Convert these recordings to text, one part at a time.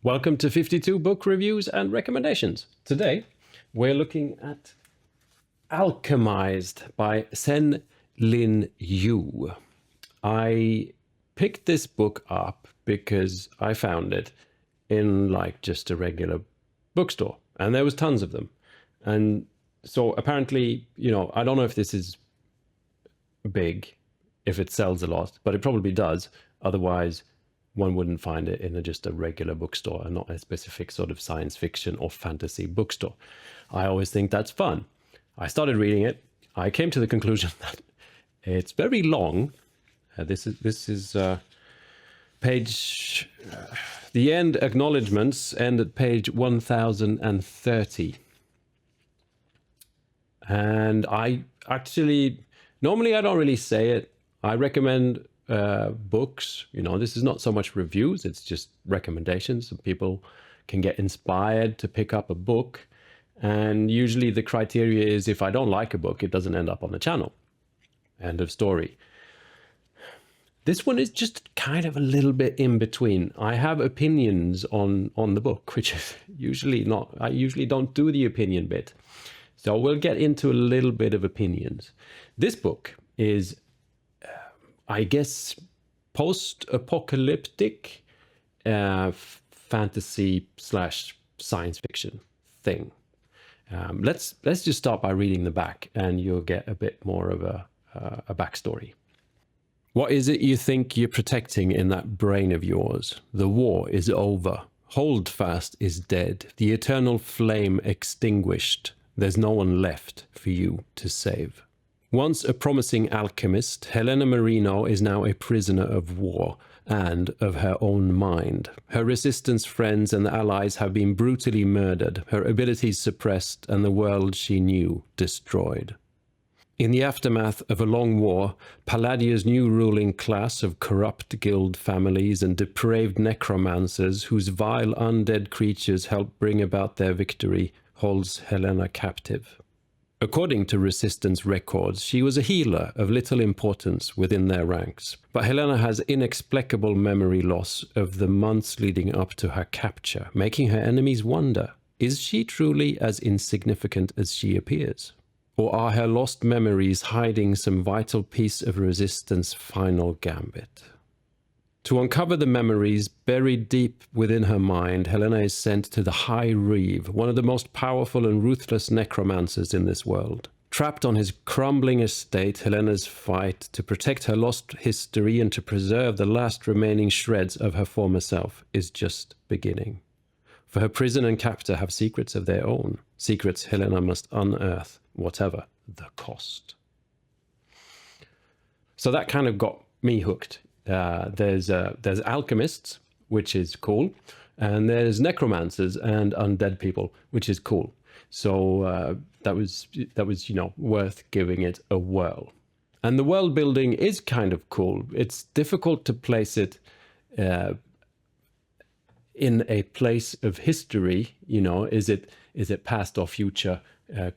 Welcome to 52 Book Reviews and Recommendations. Today, we're looking at Alchemised by Sen Lin Yu. I picked this book up because I found it in like just a regular bookstore, and there was tons of them. And so apparently, I don't know if this is big, if it sells a lot, but it probably does. Otherwise, one wouldn't find it in just a regular bookstore and not a specific sort of science fiction or fantasy bookstore. I always think that's fun. I started reading it. I came to the conclusion that it's very long. This is page, the end acknowledgements end at page 1030. And I actually, normally I don't really say it. I recommend books. This is not so much reviews, it's just recommendations. So people can get inspired to pick up a book. And usually the criteria is if I don't like a book, it doesn't end up on the channel. End of story. This one is just kind of a little bit in between. I have opinions on the book, which is usually not, I usually don't do the opinion bit. So we'll get into a little bit of opinions. This book is, I guess, post-apocalyptic fantasy / science fiction thing. Let's just start by reading the back, and you'll get a bit more of a backstory. What is it you think you're protecting in that brain of yours? The war is over. Holdfast is dead. The eternal flame extinguished. There's no one left for you to save. Once a promising alchemist, Helena Marino is now a prisoner of war and of her own mind. Her resistance friends and allies have been brutally murdered, her abilities suppressed, and the world she knew destroyed. In the aftermath of a long war, Palladia's new ruling class of corrupt guild families and depraved necromancers whose vile undead creatures help bring about their victory holds Helena captive. According to Resistance records, she was a healer of little importance within their ranks, but Helena has inexplicable memory loss of the months leading up to her capture, making her enemies wonder, is she truly as insignificant as she appears? Or are her lost memories hiding some vital piece of Resistance final gambit? To uncover the memories buried deep within her mind, Helena is sent to the High Reeve, one of the most powerful and ruthless necromancers in this world. Trapped on his crumbling estate, Helena's fight to protect her lost history and to preserve the last remaining shreds of her former self is just beginning. For her prison and captor have secrets of their own, secrets Helena must unearth, whatever the cost. So that kind of got me hooked. There's alchemists, which is cool, and there's necromancers and undead people, which is cool. So that was worth giving it a whirl. And the world building is kind of cool. It's difficult to place it in a place of history. Is it past or future,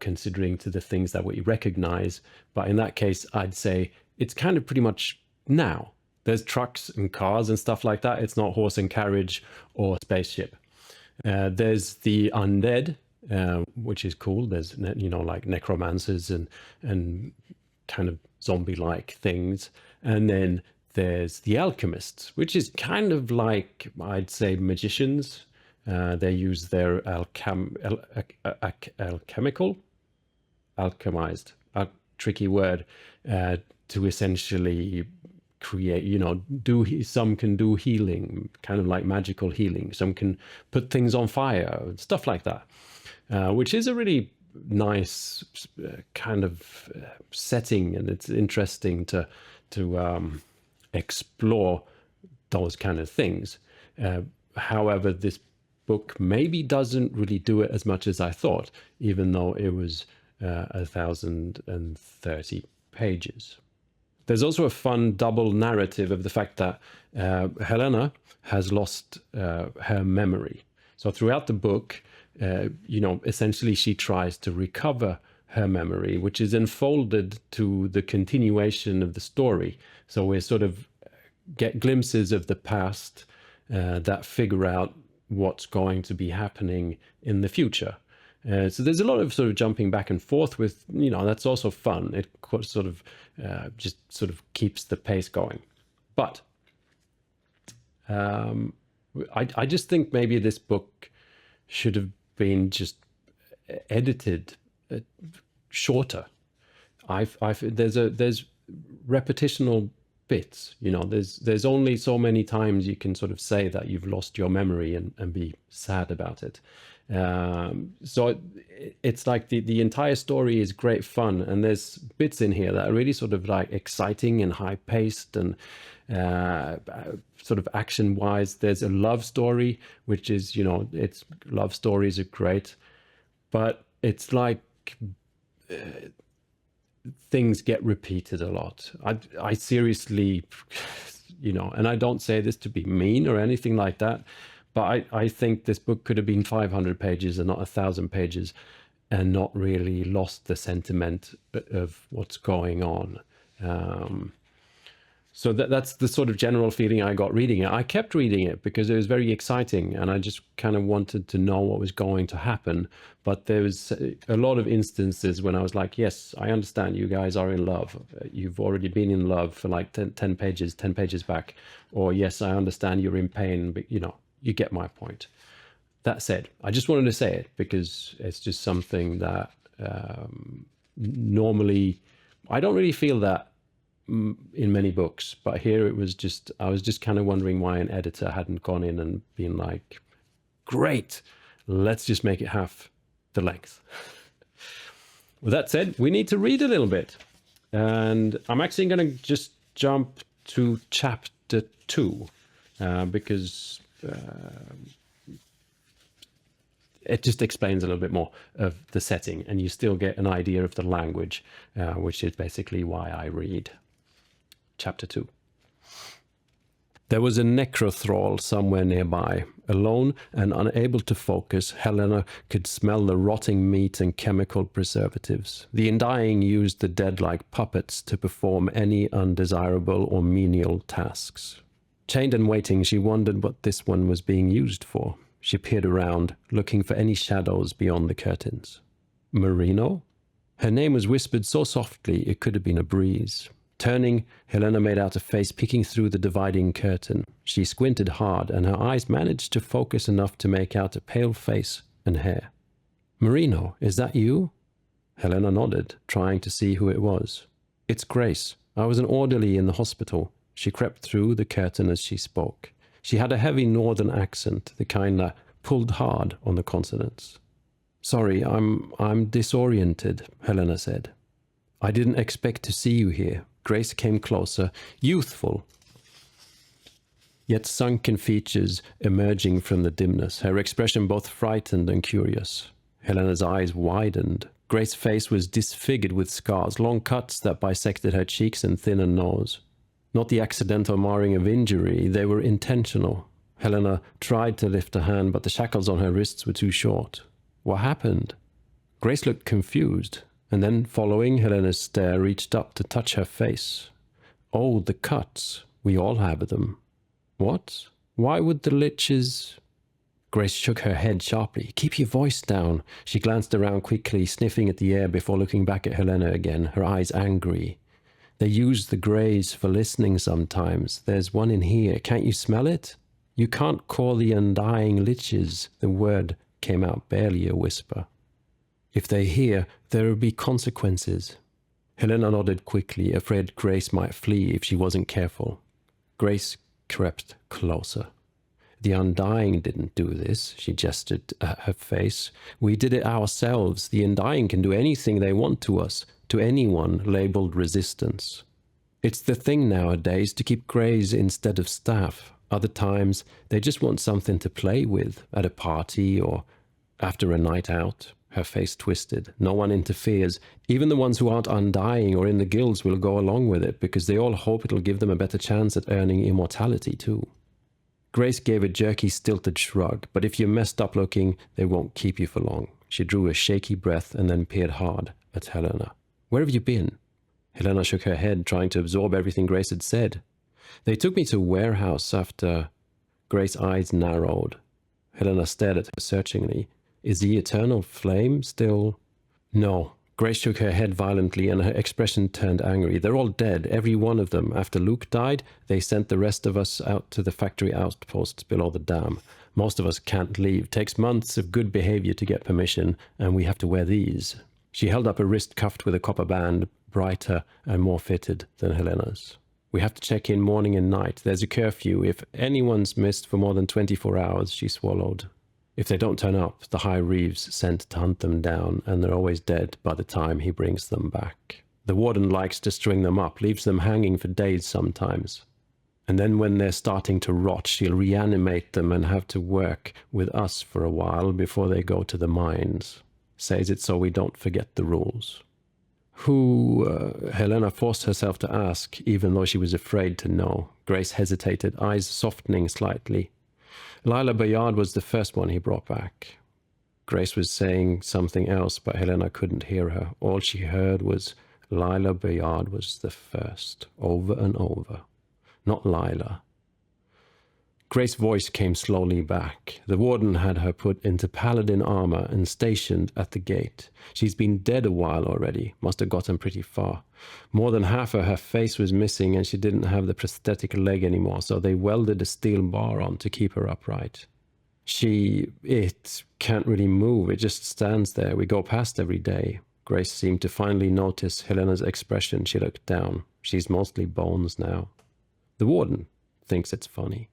considering to the things that we recognize? But in that case, I'd say it's kind of pretty much now. There's trucks and cars and stuff like that. It's not horse and carriage or spaceship. There's the undead, which is cool. There's, like necromancers and kind of zombie-like things. And then there's the alchemists, which is kind of like, I'd say, magicians. They use their alchemized, tricky word, to essentially create, some can do healing, kind of like magical healing. Some can put things on fire, stuff like that, which is a really nice kind of setting, and it's interesting to explore those kind of things. However, this book maybe doesn't really do it as much as I thought, even though it was 1030 pages. There's also a fun double narrative of the fact that Helena has lost her memory. So throughout the book, essentially she tries to recover her memory, which is unfolded to the continuation of the story. So we sort of get glimpses of the past that figure out what's going to be happening in the future. So there's a lot of sort of jumping back and forth with, that's also fun. It sort of just sort of keeps the pace going. But I just think maybe this book should have been just edited shorter. There's repetitional bits, there's only so many times you can sort of say that you've lost your memory and be sad about it. So it's like the entire story is great fun, and there's bits in here that are really sort of like exciting and high paced and sort of action wise. There's a love story, which is, it's love stories are great, but it's like things get repeated a lot. I seriously, and I don't say this to be mean or anything like that, but I think this book could have been 500 pages and not 1,000 pages and not really lost the sentiment of what's going on. So that's the sort of general feeling I got reading it. I kept reading it because it was very exciting and I just kind of wanted to know what was going to happen. But there was a lot of instances when I was like, yes, I understand you guys are in love. You've already been in love for like 10 pages back. Or yes, I understand you're in pain, but you get my point. That said, I just wanted to say it because it's just something that normally I don't really feel that in many books, but here I was just kind of wondering why an editor hadn't gone in and been like, great, let's just make it half the length. With that said, we need to read a little bit, and I'm actually going to just jump to chapter 2 because it just explains a little bit more of the setting, and you still get an idea of the language, which is basically why I read. Chapter 2. There was a necrothrall somewhere nearby. Alone and unable to focus, Helena could smell the rotting meat and chemical preservatives. The Undying used the dead like puppets to perform any undesirable or menial tasks. Chained and waiting, she wondered what this one was being used for. She peered around, looking for any shadows beyond the curtains. Marino? Her name was whispered so softly it could have been a breeze. Turning, Helena made out a face peeking through the dividing curtain. She squinted hard, and her eyes managed to focus enough to make out a pale face and hair. Marino, is that you? Helena nodded, trying to see who it was. It's Grace. I was an orderly in the hospital. She crept through the curtain as she spoke. She had a heavy northern accent, the kind that pulled hard on the consonants. Sorry, I'm disoriented, Helena said. I didn't expect to see you here. Grace came closer, youthful, yet sunken features emerging from the dimness, her expression both frightened and curious. Helena's eyes widened. Grace's face was disfigured with scars, long cuts that bisected her cheeks and thinner nose. Not the accidental marring of injury, they were intentional. Helena tried to lift a hand, but the shackles on her wrists were too short. What happened? Grace looked confused, and then, following Helena's stare, reached up to touch her face. Oh, the cuts. We all have them. What? Why would the liches... Grace shook her head sharply. Keep your voice down. She glanced around quickly, sniffing at the air before looking back at Helena again, her eyes angry. They use the greys for listening sometimes. There's one in here. Can't you smell it? You can't call the undying liches. The word came out barely a whisper. If they hear, there will be consequences. Helena nodded quickly, afraid Grace might flee if she wasn't careful. Grace crept closer. The Undying didn't do this, she gestured at her face. We did it ourselves. The Undying can do anything they want to us, to anyone labeled resistance. It's the thing nowadays to keep greys instead of staff. Other times, they just want something to play with at a party or after a night out. Her face twisted. No one interferes. Even the ones who aren't undying or in the guilds will go along with it because they all hope it'll give them a better chance at earning immortality too. Grace gave a jerky, stilted shrug, but if you're messed up looking, they won't keep you for long. She drew a shaky breath and then peered hard at Helena. Where have you been? Helena shook her head, trying to absorb everything Grace had said. They took me to a warehouse after... Grace's eyes narrowed. Helena stared at her searchingly. Is the eternal flame still... No. Grace shook her head violently and her expression turned angry. They're all dead, every one of them. After Luke died, they sent the rest of us out to the factory outposts below the dam. Most of us can't leave. Takes months of good behavior to get permission, and we have to wear these. She held up a wrist cuffed with a copper band, brighter and more fitted than Helena's. We have to check in morning and night. There's a curfew. If anyone's missed for more than 24 hours, she swallowed. If they don't turn up, the High Reeve's sent to hunt them down, and they're always dead by the time he brings them back. The warden likes to string them up, leaves them hanging for days sometimes. And then when they're starting to rot, she'll reanimate them and have to work with us for a while before they go to the mines. Says it so we don't forget the rules. Who, Helena forced herself to ask, even though she was afraid to know. Grace hesitated, eyes softening slightly. Lila Bayard was the first one he brought back. Grace was saying something else, but Helena couldn't hear her. All she heard was Lila Bayard was the first, over and over. Not Lila. Grace's voice came slowly back. The warden had her put into paladin armor and stationed at the gate. She's been dead a while already, must have gotten pretty far. More than half of her face was missing and she didn't have the prosthetic leg anymore, so they welded a steel bar on to keep her upright. It can't really move, it just stands there. We go past every day. Grace seemed to finally notice Helena's expression. She looked down. She's mostly bones now. The warden thinks it's funny.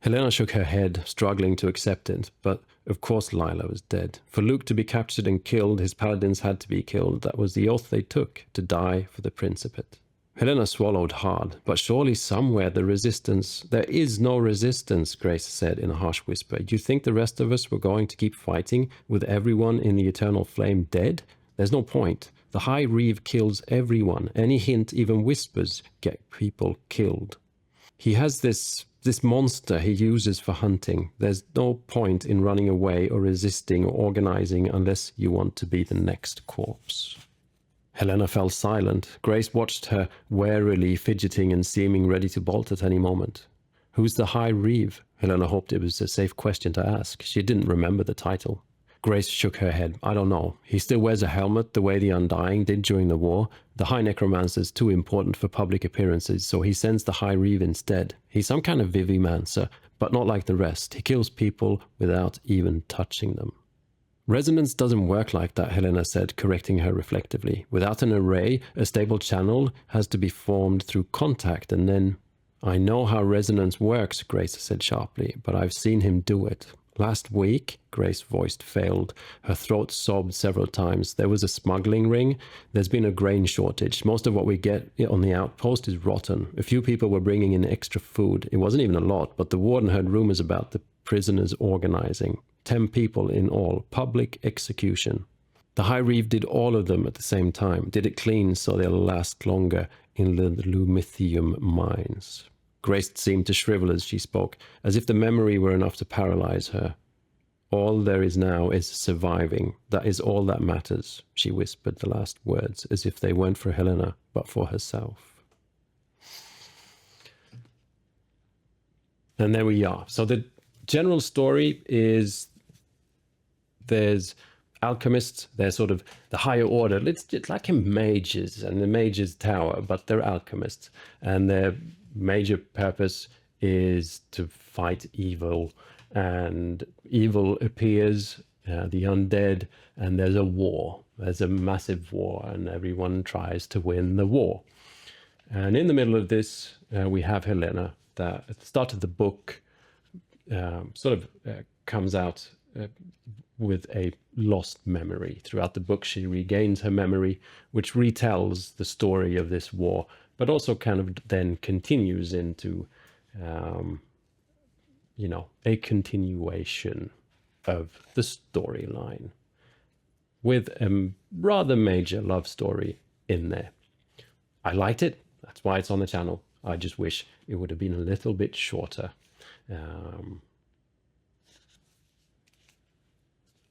Helena shook her head, struggling to accept it, but of course Lila was dead. For Luke to be captured and killed, his paladins had to be killed. That was the oath they took, to die for the Principate. Helena swallowed hard, but surely somewhere the resistance... There is no resistance, Grace said in a harsh whisper. You think the rest of us were going to keep fighting with everyone in the Eternal Flame dead? There's no point. The High Reeve kills everyone. Any hint, even whispers, get people killed. He has this monster he uses for hunting. There's no point in running away or resisting or organizing unless you want to be the next corpse. Helena fell silent. Grace watched her warily, fidgeting and seeming ready to bolt at any moment. Who's the High Reeve? Helena hoped it was a safe question to ask. She didn't remember the title. Grace shook her head. I don't know. He still wears a helmet the way the Undying did during the war. The High Necromancer's too important for public appearances, so he sends the High Reeve instead. He's some kind of Vivimancer, but not like the rest. He kills people without even touching them. Resonance doesn't work like that, Helena said, correcting her reflectively. Without an array, a stable channel has to be formed through contact, and then... I know how resonance works, Grace said sharply, but I've seen him do it. Last week, Grace's voice failed. Her throat sobbed several times. There was a smuggling ring. There's been a grain shortage. Most of what we get on the outpost is rotten. A few people were bringing in extra food. It wasn't even a lot, but the warden heard rumors about the prisoners organizing. 10 people in all. Public execution. The High Reeve did all of them at the same time. Did it clean so they'll last longer in the Lumithium mines. Grace seemed to shrivel as she spoke, as if the memory were enough to paralyze her. All there is now is surviving. That is all that matters, she whispered the last words, as if they weren't for Helena, but for herself. And there we are. So the general story is there's alchemists, they're sort of the higher order. It's like in mages and the mages tower, but they're alchemists. And their major purpose is to fight evil. And evil appears, the undead, and there's a war. There's a massive war, and everyone tries to win the war. And in the middle of this, we have Helena, that at the start of the book comes out with a lost memory. Throughout the book, she regains her memory, which retells the story of this war, but also kind of then continues into, a continuation of the storyline with a rather major love story in there. I liked it. That's why it's on the channel. I just wish it would have been a little bit shorter.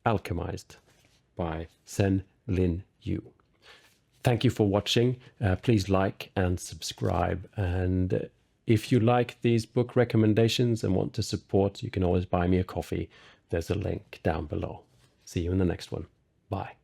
Alchemised by Sen Lin Yu. Thank you for watching. Please like and subscribe. And If you like these book recommendations and want to support, you can always buy me a coffee. There's a link down below. See you in the next one. Bye.